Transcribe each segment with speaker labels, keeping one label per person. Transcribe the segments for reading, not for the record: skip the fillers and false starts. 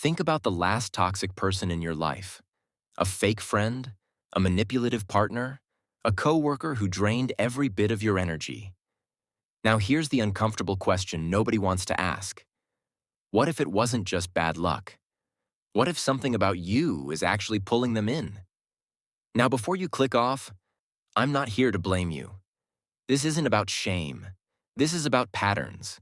Speaker 1: Think about the last toxic person in your life. A fake friend, a manipulative partner, a coworker who drained every bit of your energy. Now here's the uncomfortable question nobody wants to ask. What if it wasn't just bad luck? What if something about you is actually pulling them in? Now before you click off, I'm not here to blame you. This isn't about shame. This is about patterns.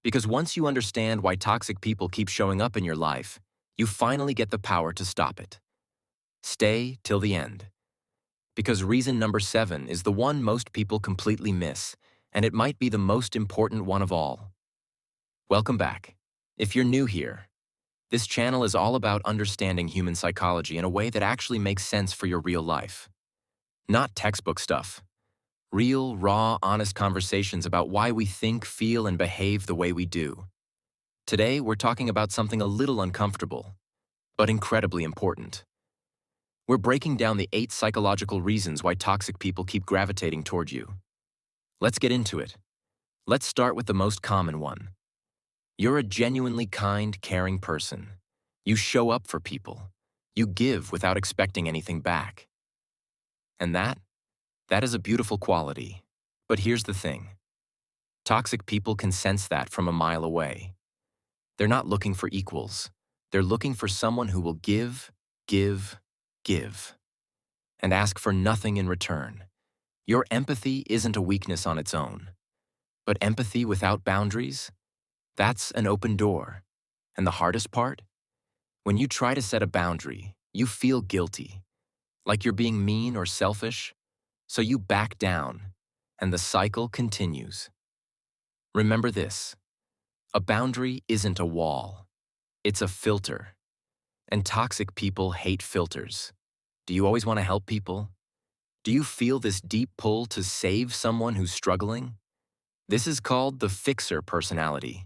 Speaker 1: Because once you understand why toxic people keep showing up in your life, you finally get the power to stop it. Stay till the end. Because reason number 7 is the one most people completely miss, and it might be the most important one of all. Welcome back. If you're new here, this channel is all about understanding human psychology in a way that actually makes sense for your real life. Not textbook stuff. Real, raw, honest conversations about why we think, feel, and behave the way we do. Today, we're talking about something a little uncomfortable, but incredibly important. We're breaking down the 8 psychological reasons why toxic people keep gravitating toward you. Let's get into it. Let's start with the most common one. You're a genuinely kind, caring person. You show up for people. You give without expecting anything back. And that is a beautiful quality. But here's the thing. Toxic people can sense that from a mile away. They're not looking for equals. They're looking for someone who will give, give, and ask for nothing in return. Your empathy isn't a weakness on its own. But empathy without boundaries? That's an open door. And the hardest part? When you try to set a boundary, you feel guilty, like you're being mean or selfish, so you back down, and the cycle continues. Remember this. A boundary isn't a wall. It's a filter. And toxic people hate filters. Do you always want to help people? Do you feel this deep pull to save someone who's struggling? This is called the fixer personality.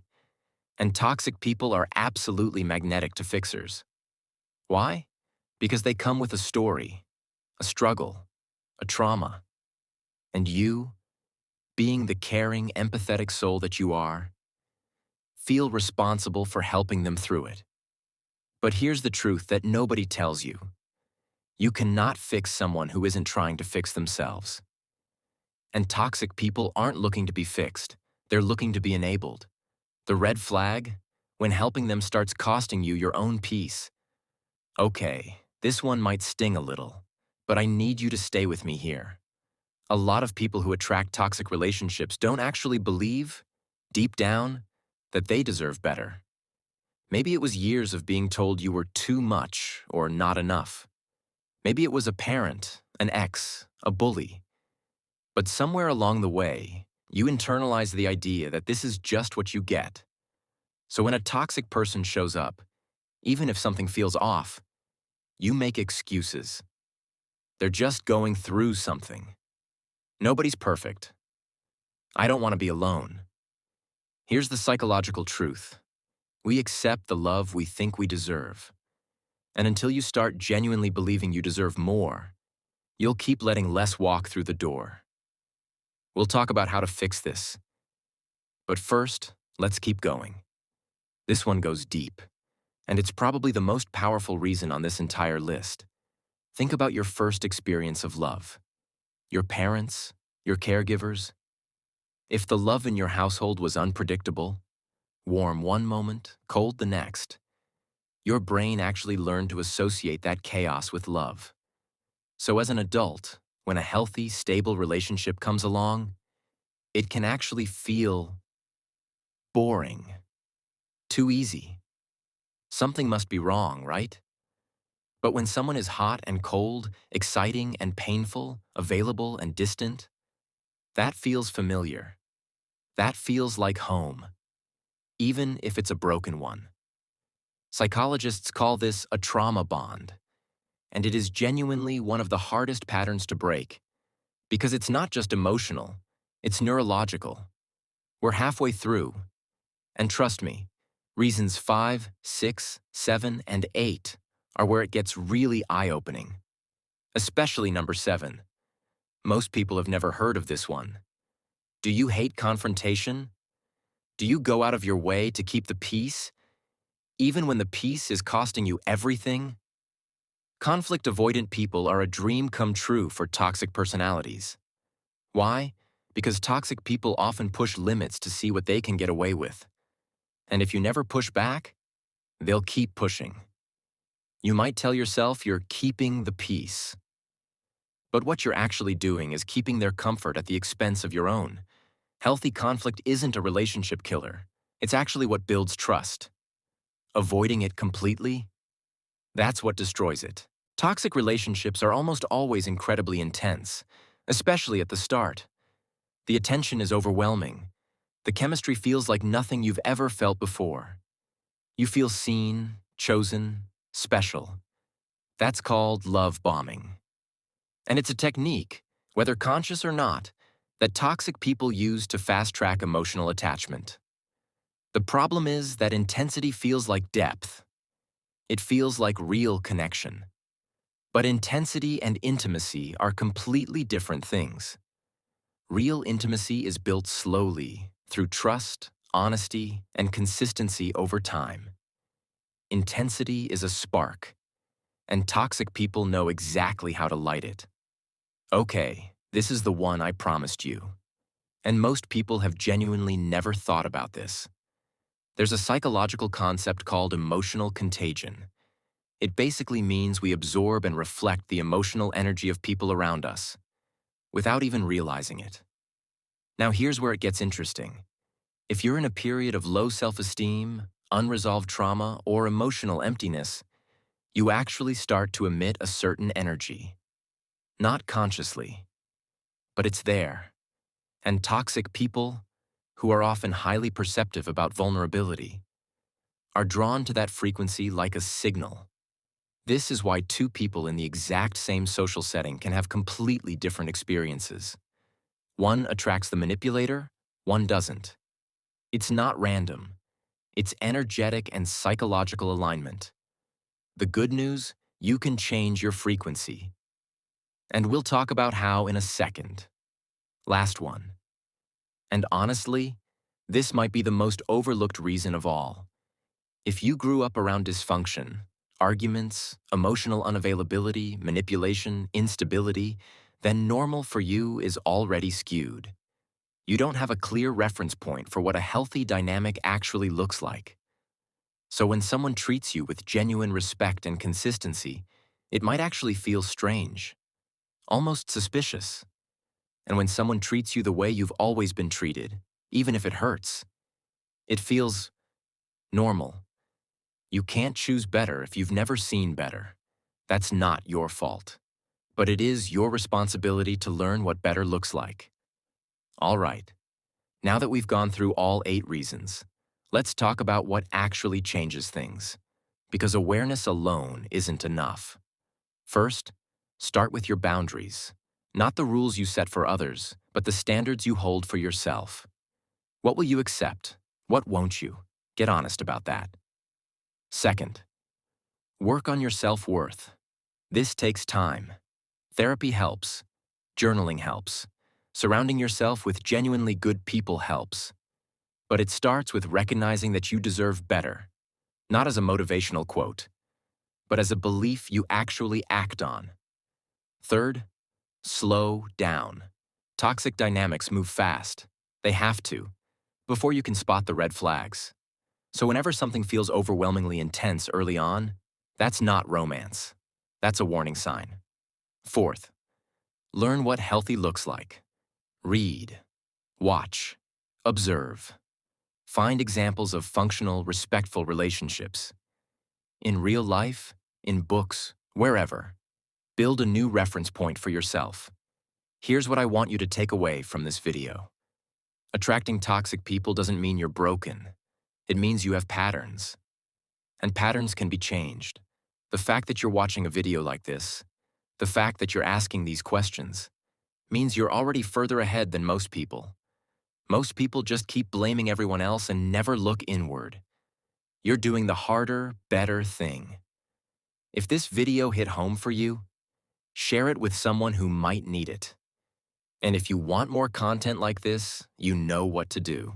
Speaker 1: And toxic people are absolutely magnetic to fixers. Why? Because they come with a story, a struggle, a trauma. And you, being the caring, empathetic soul that you are, feel responsible for helping them through it. But here's the truth that nobody tells you. You cannot fix someone who isn't trying to fix themselves. And toxic people aren't looking to be fixed. They're looking to be enabled. The red flag? When helping them starts costing you your own peace. Okay, this one might sting a little, but I need you to stay with me here. A lot of people who attract toxic relationships don't actually believe, deep down, that they deserve better. Maybe it was years of being told you were too much or not enough. Maybe it was a parent, an ex, a bully. But somewhere along the way, you internalize the idea that this is just what you get. So when a toxic person shows up, even if something feels off, you make excuses. They're just going through something. Nobody's perfect. I don't want to be alone. Here's the psychological truth. We accept the love we think we deserve. And until you start genuinely believing you deserve more, you'll keep letting less walk through the door. We'll talk about how to fix this. But first, let's keep going. This one goes deep, and it's probably the most powerful reason on this entire list. Think about your first experience of love. Your parents, your caregivers. If the love in your household was unpredictable, warm one moment, cold the next, your brain actually learned to associate that chaos with love. So as an adult, when a healthy, stable relationship comes along, it can actually feel boring, too easy. Something must be wrong, right? But when someone is hot and cold, exciting and painful, available and distant, that feels familiar. That feels like home, even if it's a broken one. Psychologists call this a trauma bond, and it is genuinely one of the hardest patterns to break, because it's not just emotional, it's neurological. We're halfway through, and trust me, reasons 5, 6, 7, and 8 are where it gets really eye-opening. Especially number 7. Most people have never heard of this one. Do you hate confrontation? Do you go out of your way to keep the peace, even when the peace is costing you everything? Conflict-avoidant people are a dream come true for toxic personalities. Why? Because toxic people often push limits to see what they can get away with. And if you never push back, they'll keep pushing. You might tell yourself you're keeping the peace. But what you're actually doing is keeping their comfort at the expense of your own. Healthy conflict isn't a relationship killer. It's actually what builds trust. Avoiding it completely? That's what destroys it. Toxic relationships are almost always incredibly intense, especially at the start. The attention is overwhelming. The chemistry feels like nothing you've ever felt before. You feel seen, chosen, special. That's called love bombing. And it's a technique, whether conscious or not, that toxic people use to fast-track emotional attachment. The problem is that intensity feels like depth. It feels like real connection. But intensity and intimacy are completely different things. Real intimacy is built slowly, through trust, honesty, and consistency over time. Intensity is a spark, and toxic people know exactly how to light it. Okay, this is the one I promised you. And most people have genuinely never thought about this. There's a psychological concept called emotional contagion. It basically means we absorb and reflect the emotional energy of people around us, without even realizing it. Now here's where it gets interesting. If you're in a period of low self-esteem, unresolved trauma, or emotional emptiness, you actually start to emit a certain energy. Not consciously, but it's there. And toxic people, who are often highly perceptive about vulnerability, are drawn to that frequency like a signal. This is why two people in the exact same social setting can have completely different experiences. One attracts the manipulator, one doesn't. It's not random. It's energetic and psychological alignment. The good news, you can change your frequency. And we'll talk about how in a second. Last one. And honestly, this might be the most overlooked reason of all. If you grew up around dysfunction, arguments, emotional unavailability, manipulation, instability, then normal for you is already skewed. You don't have a clear reference point for what a healthy dynamic actually looks like. So when someone treats you with genuine respect and consistency, it might actually feel strange, almost suspicious. And when someone treats you the way you've always been treated, even if it hurts, it feels normal. You can't choose better if you've never seen better. That's not your fault. But it is your responsibility to learn what better looks like. All right, now that we've gone through all 8 reasons, let's talk about what actually changes things. Because awareness alone isn't enough. First, start with your boundaries. Not the rules you set for others, but the standards you hold for yourself. What will you accept? What won't you? Get honest about that. Second, work on your self-worth. This takes time. Therapy helps. Journaling helps. Surrounding yourself with genuinely good people helps. But it starts with recognizing that you deserve better. Not as a motivational quote, but as a belief you actually act on. Third, slow down. Toxic dynamics move fast. They have to, before you can spot the red flags. So whenever something feels overwhelmingly intense early on, that's not romance. That's a warning sign. Fourth, learn what healthy looks like. Read, watch, observe. Find examples of functional, respectful relationships. In real life, in books, wherever. Build a new reference point for yourself. Here's what I want you to take away from this video. Attracting toxic people doesn't mean you're broken. It means you have patterns. And patterns can be changed. The fact that you're watching a video like this, the fact that you're asking these questions, means you're already further ahead than most people. Most people just keep blaming everyone else and never look inward. You're doing the harder, better thing. If this video hit home for you, share it with someone who might need it. And if you want more content like this, you know what to do.